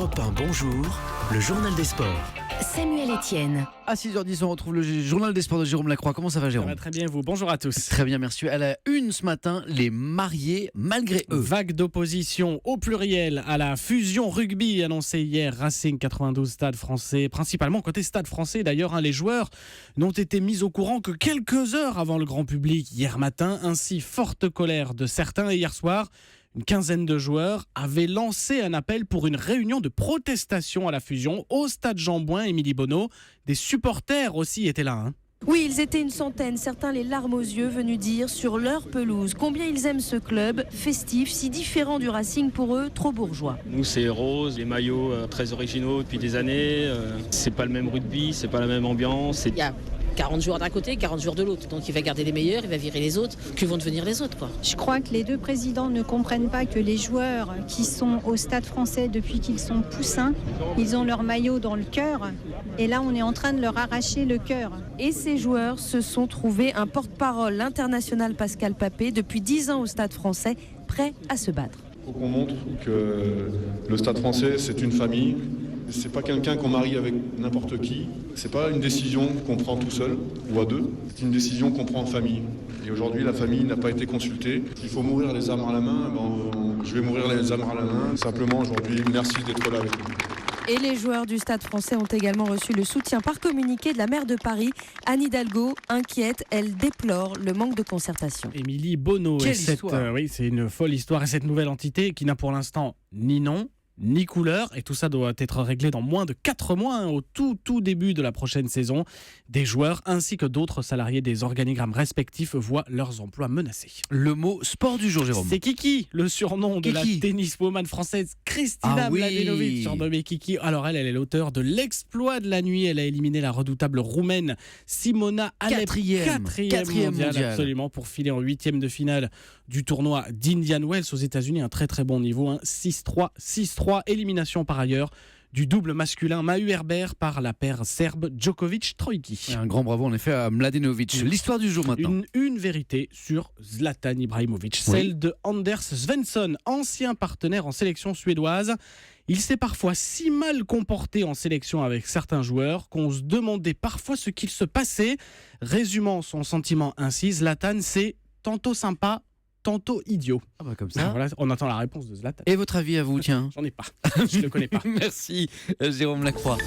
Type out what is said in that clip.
Europe 1, bonjour, le journal des sports. Samuel Etienne. À 6h10, on retrouve le journal des sports de Jérôme Lacroix. Comment ça va, Ça Jérôme? va très bien, vous. Bonjour à tous. Très bien, merci. À la une ce matin, les mariés malgré eux. Vague d'opposition au pluriel à la fusion rugby annoncée hier. Racing 92 Stade Français, principalement côté Stade Français d'ailleurs. Les joueurs n'ont été mis au courant que quelques heures avant le grand public hier matin. Ainsi, forte colère de certains. Et hier soir, une quinzaine de joueurs avaient lancé un appel pour une réunion de protestation à la fusion au stade Jean-Bouin. Émilie Bonneau, des supporters aussi étaient là. Oui, ils étaient une centaine, certains les larmes aux yeux venus dire sur leur pelouse combien ils aiment ce club festif, si différent du Racing pour eux, trop bourgeois. Nous c'est rose, les maillots très originaux depuis des années, c'est pas le même rugby, c'est pas la même ambiance. Il y a 40 joueurs d'un côté, 40 joueurs de l'autre. Donc il va garder les meilleurs, il va virer les autres. Que vont devenir les autres, quoi. Je crois que les deux présidents ne comprennent pas que les joueurs qui sont au Stade Français depuis qu'ils sont poussins, ils ont leur maillot dans le cœur. Et là, on est en train de leur arracher le cœur. Et ces joueurs se sont trouvés un porte-parole, l'international Pascal Papé, depuis 10 ans au Stade Français, prêt à se battre. Il faut qu'on montre que le Stade Français, c'est une famille. C'est pas quelqu'un qu'on marie avec n'importe qui. C'est pas une décision qu'on prend tout seul ou à deux. C'est une décision qu'on prend en famille. Et aujourd'hui, la famille n'a pas été consultée. Il faut mourir les armes à la main. Je vais mourir les armes à la main. Simplement, aujourd'hui, merci d'être là avec nous. Et les joueurs du Stade Français ont également reçu le soutien par communiqué de la maire de Paris, Anne Hidalgo. Inquiète, elle déplore le manque de concertation. Émilie Bonneau. Quelle histoire. Oui, c'est une folle histoire. Et cette nouvelle entité qui n'a pour l'instant ni nom, ni couleur, et tout ça doit être réglé dans moins de 4 mois, au tout début de la prochaine saison. Des joueurs ainsi que d'autres salariés des organigrammes respectifs voient leurs emplois menacés. Le mot sport du jour, Jérôme. C'est Kiki, le surnom de la tenniswoman française Kristina Mladenovic, surnommée Kiki. Alors elle est l'auteure de l'exploit de la nuit. Elle a éliminé la redoutable roumaine Simona Halep, quatrième mondiale, absolument, pour filer en 8e de finale du tournoi d'Indian Wells aux États-Unis. Un très très bon niveau, 6-3, 6-3. Élimination par ailleurs du double masculin Mahu Herbert par la paire serbe Djokovic-Troicki. Un grand bravo en effet à Mladenovic. L'histoire du jour maintenant. Une vérité sur Zlatan Ibrahimovic, celle de Anders Svensson, ancien partenaire en sélection suédoise. Il s'est parfois si mal comporté en sélection avec certains joueurs qu'on se demandait parfois ce qu'il se passait. Résumant son sentiment ainsi, Zlatan, c'est tantôt sympa, tantôt idiot. Ah bah comme ça. Voilà, on attend la réponse de Zlatan. Et votre avis à vous, tiens? J'en ai pas. Je le connais pas. Merci, Jérôme Lacroix.